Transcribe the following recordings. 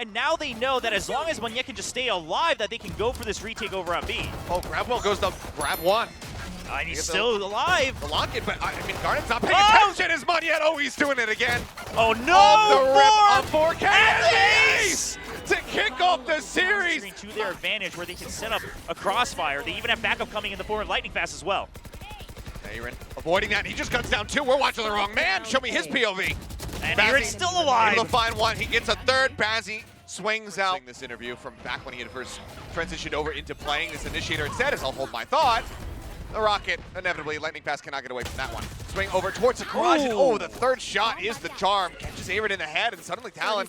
And now they know that as long as Monyet can just stay alive, that they can go for this retake over on B. Oh, Grabwell goes to grab one. And he's still alive. The lock it, but I mean, garnet's not paying attention as Monyet. Oh, he's doing it again. Oh no! Off the rip on 4K and ace to kick off the series. To their advantage where they can set up a crossfire. They even have backup coming in the form of LightningFast as well. AYRIN avoiding that. He just cuts down two. We're watching the wrong man. Show me his POV. And AYRIN's still alive. Able to find one. He gets a third. Bazzi swings out. This interview from back when he had first transitioned over into playing this initiator instead, as I'll hold my thought. The rocket, inevitably, LightningFast cannot get away from that one. Swing over towards the garage, and oh, the third shot is the charm. Catches AYRIN in the head, and suddenly Talon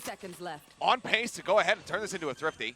on pace to go ahead and turn this into a thrifty.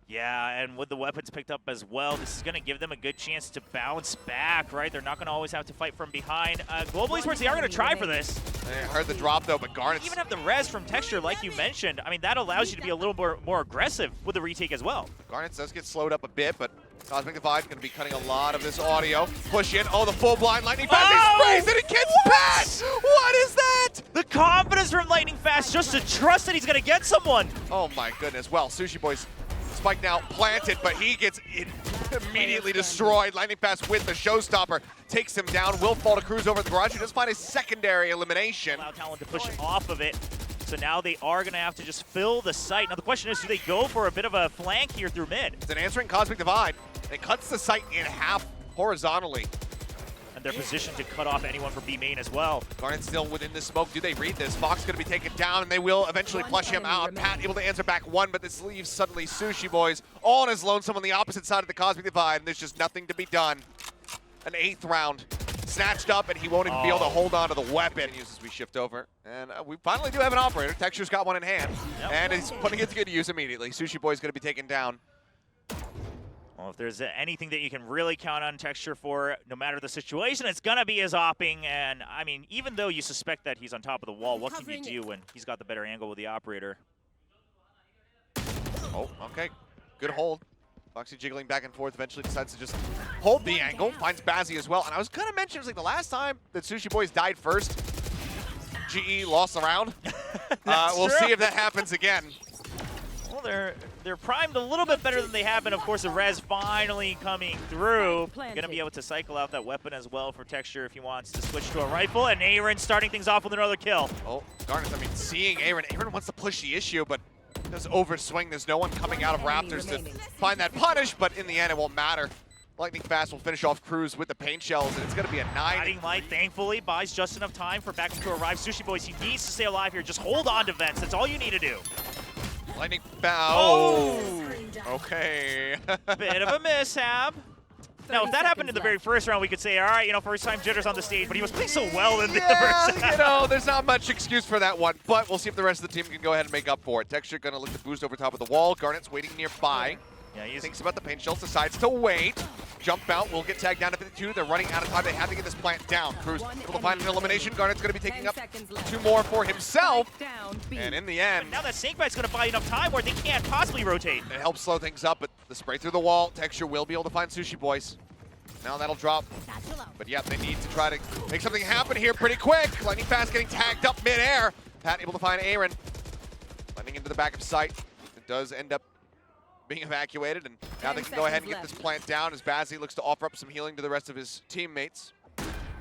Yeah, and with the weapons picked up as well, this is going to give them a good chance to bounce back, right? They're not going to always have to fight from behind. Global Esports, they are going to try for this. I heard the drop, though, but garnet's... Even have the res from Texture, like you mentioned. I mean, that allows you to be a little more aggressive with the retake as well. garnet's does get slowed up a bit, but Cosmic Divide going to be cutting a lot of this audio. Push in. Oh, the full blind LightningFast. He sprays it. It gets past. What is that? The confidence from LightningFast just to trust that he's going to get someone. Oh, my goodness. Well, sushiboys spike now planted, but he gets immediately destroyed. LightningFast with the showstopper takes him down. Will fall to Crws over the garage. He does find a secondary elimination. Allow Talon to push off of it. So now they are going to have to just fill the site. Now the question is, do they go for a bit of a flank here through mid? It's an answering Cosmic Divide. It cuts the site in half horizontally. And they're positioned to cut off anyone from B main as well. garnet's still within the smoke. Do they read this? foxz going to be taken down, and they will eventually flush him out. Pat able to answer back one, but this leaves suddenly sushiboys all on his lonesome on the opposite side of the Cosmic Divide, and there's just nothing to be done. An 8th round snatched up, and he won't even be able to hold on to the weapon. As we shift over, and we finally do have an operator. Texture's got one in hand, and he's putting it to good use immediately. sushiboy's going to be taken down. Well, if there's anything that you can really count on Texture for, no matter the situation, it's going to be his opping. And, I mean, even though you suspect that he's on top of the wall, what can you do when he's got the better angle with the operator? Oh, okay. Good hold. foxz jiggling back and forth, eventually decides to just hold the angle, finds Bazzi as well. And I was going to mention, it was like the last time that sushiboys died first, GE lost the round. We'll see if that happens again. Well, they're primed a little bit better than they have been. Of course, the res finally coming through. Going to be able to cycle out that weapon as well for Texture if he wants to switch to a rifle. And AYRIN starting things off with another kill. Oh, garnet's, I mean, seeing AYRIN wants to push the issue, but does overswing. There's no one coming out of Raptors to find that punish, but in the end, it won't matter. LightningFast will finish off Crws with the paint shells, and it's going to be a 9. Guiding Light, thankfully, buys just enough time for backup to arrive. sushiboys, he needs to stay alive here. Just hold on to vents. That's all you need to do. Oh, okay. Bit of a mishap. Now, if that happened in the very first round, we could say, all right, you know, first time Jitters on the stage, but he was playing so well in the first round. You know, there's not much excuse for that one, but we'll see if the rest of the team can go ahead and make up for it. Texture going to look to boost over top of the wall. garnet's waiting nearby. Yeah, he thinks about the paint shells, decides to wait. Jump out, will get tagged down to 52. They're running out of time. They have to get this plant down. Crws able to find an elimination. garnet's going to be taking up 2 more for himself. And in the end, but now that Snakebite's going to buy enough time where they can't possibly rotate. It helps slow things up, but the spray through the wall, Texture will be able to find sushiboys. Now that'll drop. But yeah, they need to try to make something happen here pretty quick. LightningFast getting tagged up midair. Pat able to find AYRIN. Landing into the back of sight. It does end up being evacuated, and now they can go ahead and get this plant down as Bazzi looks to offer up some healing to the rest of his teammates.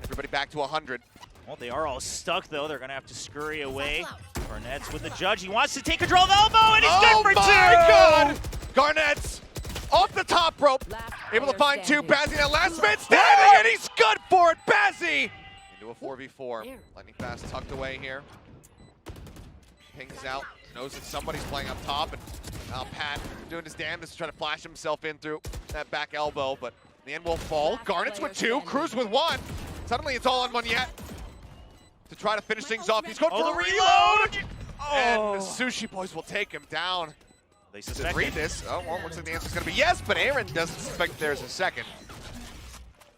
Everybody back to 100. Well, they are all stuck, though. They're going to have to scurry away. garnet's with the judge. He wants to take control of elbow, and he's good for 2! Oh my God! garnet's off the top rope. Able to find 2. Bazzi now last man standing, and he's good for it. Bazzi into a 4v4. LightningFast tucked away here. Pings out. Knows that somebody's playing up top, and now Pat doing his damnedest to try to flash himself in through that back elbow, but in the end won't fall. garnet's with 2, Crws with 1. Suddenly it's all on Monyet to try to finish things off. He's going for a reload! And the sushiboys will take him down. They suspect read this. Oh, well, looks like the answer's going to be yes, but AYRIN doesn't suspect there's a second.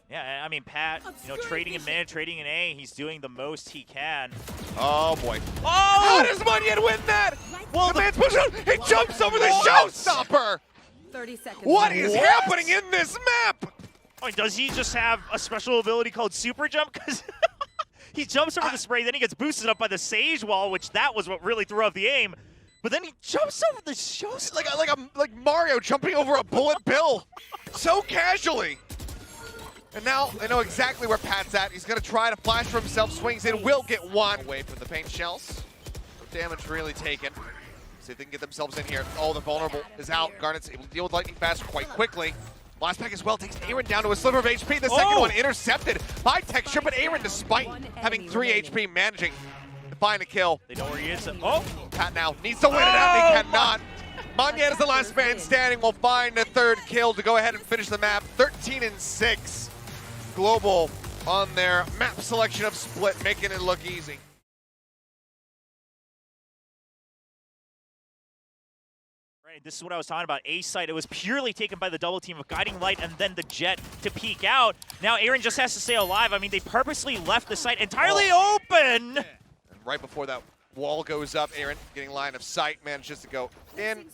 Yeah, I mean, Pat, you know, trading in mid, trading in A, he's doing the most he can. Oh, boy. Oh! How does Monyet win that? Well, the man's pushing out. He jumps over the showstopper. 30 seconds. What is happening in this map? I mean, does he just have a special ability called Super Jump? Because he jumps over the spray, then he gets boosted up by the Sage Wall, which that was what really threw off the aim. But then he jumps over the shows. Like Mario jumping over a bullet bill. So casually. And now they know exactly where Pat's at. He's gonna try to flash for himself, swings in, will get one. Away from the paint shells. No damage really taken. See if they can get themselves in here. Oh, the vulnerable is out. garnet's able to deal with lightningFast quite quickly. Last pack as well takes AYRIN down to a sliver of HP. The second one intercepted by Texture, but AYRIN, despite having 3 HP, managing to find a kill. They know where he is. Oh! Pat now needs to win it out, and he cannot. Monyet is the last man standing. Will find a 3rd kill to go ahead and finish the map. 13-6. Global on their map selection of split, making it look easy. Right, this is what I was talking about. A site, it was purely taken by the double team of guiding light and then the jet to peek out. Now AYRIN just has to stay alive. I mean, they purposely left the site entirely open. And right before that wall goes up, AYRIN getting line of sight, manages to go in.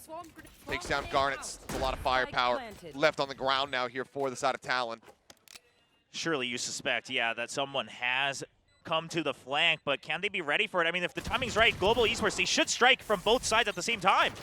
Takes down garnet's. That's a lot of firepower left on the ground now here for the side of Talon. Surely you suspect, yeah, that someone has come to the flank, but can they be ready for it? I mean, if the timing's right, Global Esports, they should strike from both sides at the same time.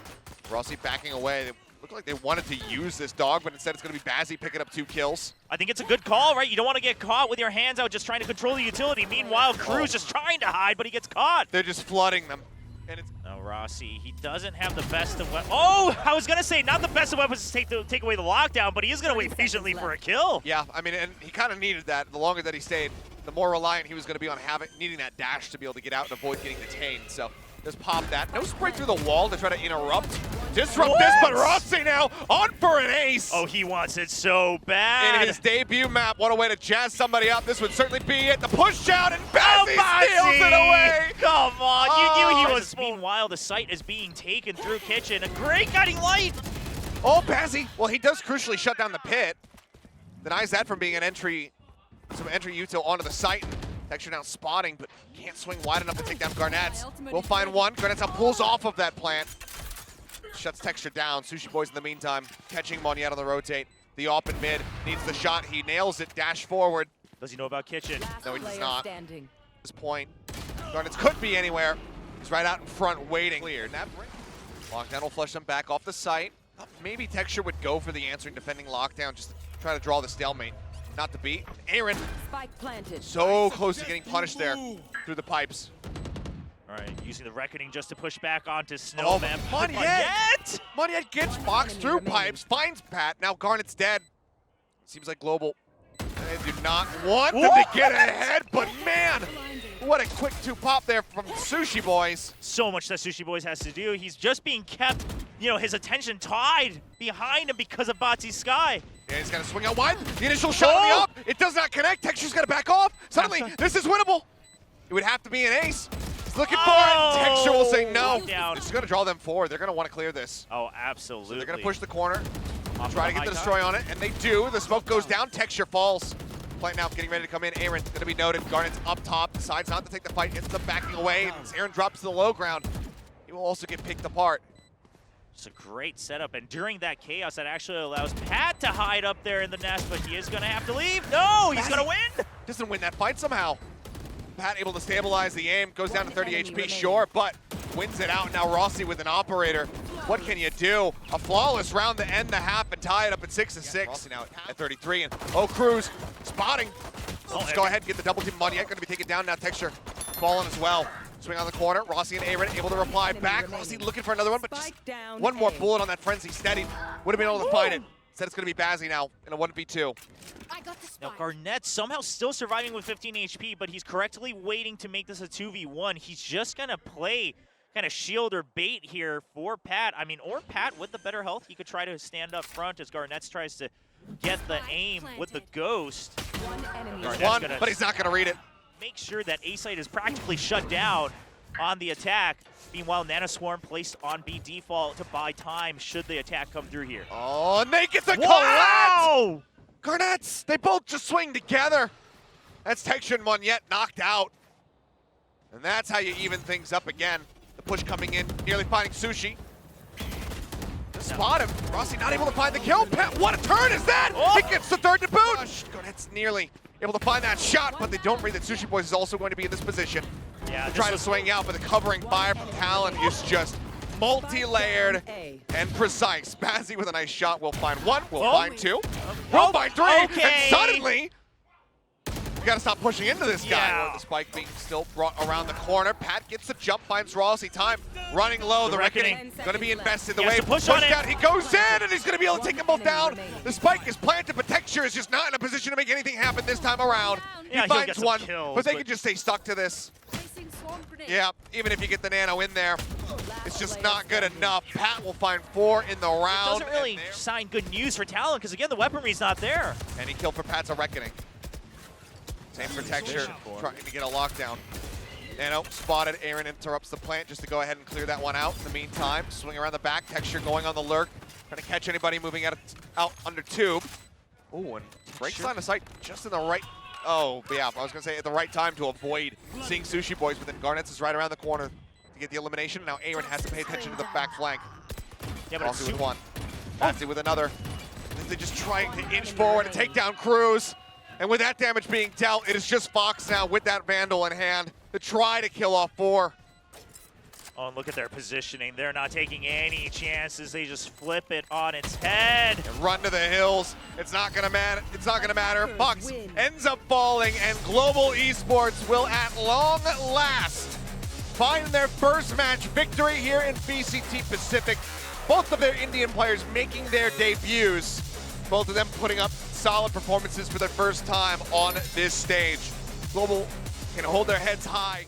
Rossi backing away. They look like they wanted to use this dog, but instead it's going to be Bazzi picking up 2 kills. I think it's a good call, right? You don't want to get caught with your hands out just trying to control the utility. Meanwhile, Crws just trying to hide, but he gets caught. They're just flooding them. And it's now Rossi, he doesn't have the best of weapons. Oh, I was going to say not the best of weapons to take away the lockdown, but he is going to wait patiently for a kill. Yeah, I mean, and he kind of needed that. The longer that he stayed, the more reliant he was going to be on needing that dash to be able to get out and avoid getting detained. So just pop that. No spray through the wall to try to disrupt this, but Rossi now on for an ace. Oh, he wants it so bad. In his debut map, what a way to jazz somebody up. This would certainly be it. The push down, and Bazzi steals it away. Come on, you knew he was. Meanwhile, the site is being taken through kitchen. A great guiding light. Oh, Bazzi. Well, he does crucially shut down the pit. Denies that from being an entry, some entry util onto the site. Texture now spotting, but can't swing wide enough to take down garnet's. We'll find one. garnet's now pulls off of that plant. Shuts Texture down. sushiboys in the meantime, catching Monyet on the rotate. The op in mid, needs the shot. He nails it, dash forward. Does he know about kitchen? No, he does not. At this point, garnet's could be anywhere. He's right out in front waiting. Cleared. Lockdown will flush them back off the site. Maybe Texture would go for the answering defending lockdown just to try to draw the stalemate. Not to beat. AYRIN so close to getting punished there through the pipes. All right, using the Reckoning just to push back onto Snowman. Oh, Monyet gets foxz through pipes, finds Pat. Now garnet's dead. Seems like Global. They do not want them to get ahead, but man, what a quick 2-pop there from sushiboys. So much that sushiboys has to do. He's just being kept, you know, his attention tied behind him because of Bazzi's Sky. Yeah, he's got to swing out wide. The initial shot on the up. It does not connect. Texture's got to back off. Suddenly, this is winnable. It would have to be an ace. He's looking for it. Texture will say no. It's going to draw them forward. They're going to want to clear this. Oh, absolutely. So they're going to push the corner. Try to get the destroy on it, and they do. The smoke goes down. Texture falls. Plant now getting ready to come in. AYRIN going to be noted. garnet's up top. Decides not to take the fight. Ends up backing away. And AYRIN drops to the low ground. He will also get picked apart. It's a great setup, and during that chaos, that actually allows Pat to hide up there in the nest, but he is going to have to leave. No, he's going to win. Doesn't win that fight somehow. Pat able to stabilize the aim, goes down to 30 HP, sure, but wins it out. Now Rossi with an operator. What can you do? A flawless round to end the half and tie it up at 6-6. Rossi now at 33, and Crws spotting. Let's go ahead and get the double team. Monyet going to be taken down now. Texture falling as well. Swing on the corner. Rossi and AYRIN able to reply back. Rossi looking for another one, but just one more bullet on that frenzy steady. Would have been able to find it. Instead, it's going to be Bazzi now in a 1v2. Now, garnet's somehow still surviving with 15 HP, but he's correctly waiting to make this a 2v1. He's just going to play kind of shield or bait here for Pat. I mean, or Pat with the better health. He could try to stand up front as garnet's tries to get the aim with the ghost. But he's not going to read it. Make sure that A-site is practically shut down on the attack. Meanwhile, Nanoswarm placed on B default to buy time should the attack come through here. Oh, and they get the collapse! garnet's, they both just swing together. That's Texture and Monyet knocked out. And that's how you even things up again. The push coming in, nearly finding Sushi. Spot him. Rossi not able to find the kill. Pat, what a turn is that? Oh. He gets the 3rd to boot. garnet's nearly able to find that shot, but they don't read that sushiboys is also going to be in this position. Yeah, trying to swing out, but the covering fire from Talon is just multi-layered and precise. Bazzi with a nice shot will find one, will find two, will Oh, find three, okay. and suddenly, you gotta stop pushing into this guy. Yeah. The spike being still brought around the corner. Pat gets the jump, finds SkRossi. Time running low. The Reckoning gonna be invested. The He has wave to push on it. down. He goes in, and he's gonna be able to take them both down. The spike is planted, but Texture is just not in a position to make anything happen this time around. Yeah, He he'll finds get some one, kills, but they but- can just stay stuck to this. Yeah, even if you get the nano in there, it's just not good enough. Pat will find 4 in the round. Doesn't really sign good news for Talon because again the weaponry's not there. Any kill for Pat's a Reckoning. Same for Texture, trying to get a lockdown. Nano spotted, AYRIN interrupts the plant just to go ahead and clear that one out. In the meantime, swing around the back, Texture going on the lurk, trying to catch anybody moving out under tube. Ooh, and breaks line of sight just in the right, yeah, I was gonna say at the right time to avoid seeing sushiboys, but then garnetS is right around the corner to get the elimination. Now AYRIN has to pay attention to the back flank. Yeah, but Crossi with one, Bazzi with another. They're just trying to inch forward and take down Crws. And with that damage being dealt, it is just foxz now with that Vandal in hand to try to kill off 4. Oh, and look at their positioning. They're not taking any chances. They just flip it on its head. And run to the hills. It's not gonna matter. It's not gonna matter. foxz ends up falling, and Global Esports will at long last find their first match victory here in VCT Pacific. Both of their Indian players making their debuts. Both of them putting up solid performances for their first time on this stage. Global can hold their heads high.